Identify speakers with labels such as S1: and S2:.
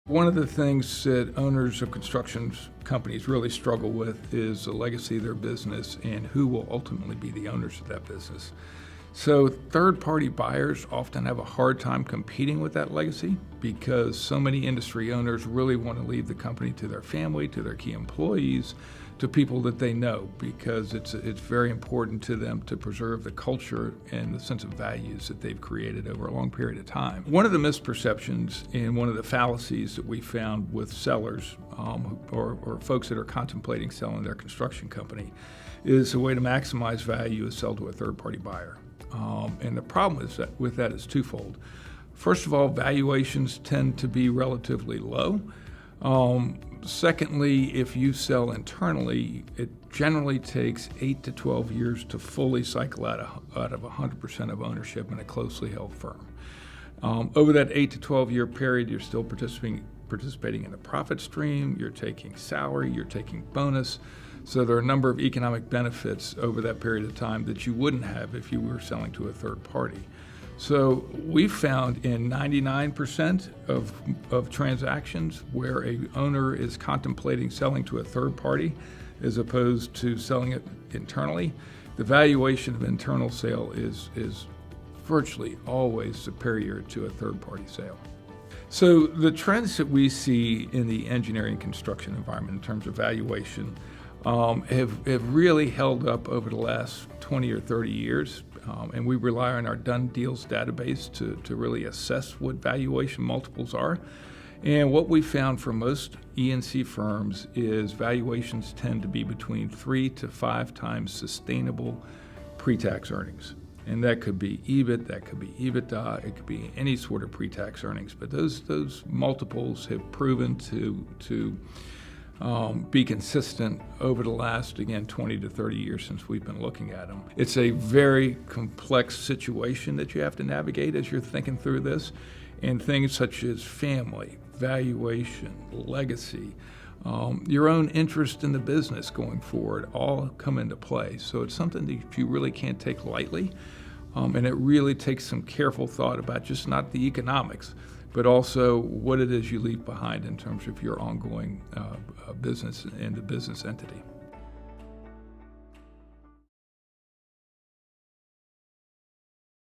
S1: One of the things that owners of construction companies really struggle with is the legacy of their business and who will ultimately be the owners of that business. So third-party buyers often have a hard time competing with that legacy because so many industry owners really want to leave the company to their family, to their key employees, to people that they know, because it's very important to them to preserve the culture and the sense of values that they've created over a long period of time. One of the misperceptions and one of the fallacies that we found with sellers or folks that are contemplating selling their construction company is a way to maximize value is sell to a third-party buyer. And the problem with that is twofold. First of all, valuations tend to be relatively low. Secondly, if you sell internally, it generally takes 8 to 12 years to fully cycle out of 100% of ownership in a closely held firm. Over that 8 to 12 year period, you're still participating in the profit stream, you're taking salary, you're taking bonus. So there are a number of economic benefits over that period of time that you wouldn't have if you were selling to a third party. So we found in 99% of transactions where a owner is contemplating selling to a third party as opposed to selling it internally, the valuation of internal sale is virtually always superior to a third party sale. So the trends that we see in the engineering construction environment in terms of valuation have really held up over the last 20 or 30 years. And we rely on our done deals database to really assess what valuation multiples are. And what we found for most E&C firms is valuations tend to be between 3 to 5 times sustainable pre-tax earnings. And that could be EBIT, that could be EBITDA, it could be any sort of pre-tax earnings. But those multiples have proven to be consistent over the last, again, 20 to 30 years since we've been looking at them. It's a very complex situation that you have to navigate as you're thinking through this, and things such as family, valuation, legacy, your own interest in the business going forward all come into play. So it's something that you really can't take lightly, and it really takes some careful thought about just not the economics, but also what it is you leave behind in terms of your ongoing business and the business entity.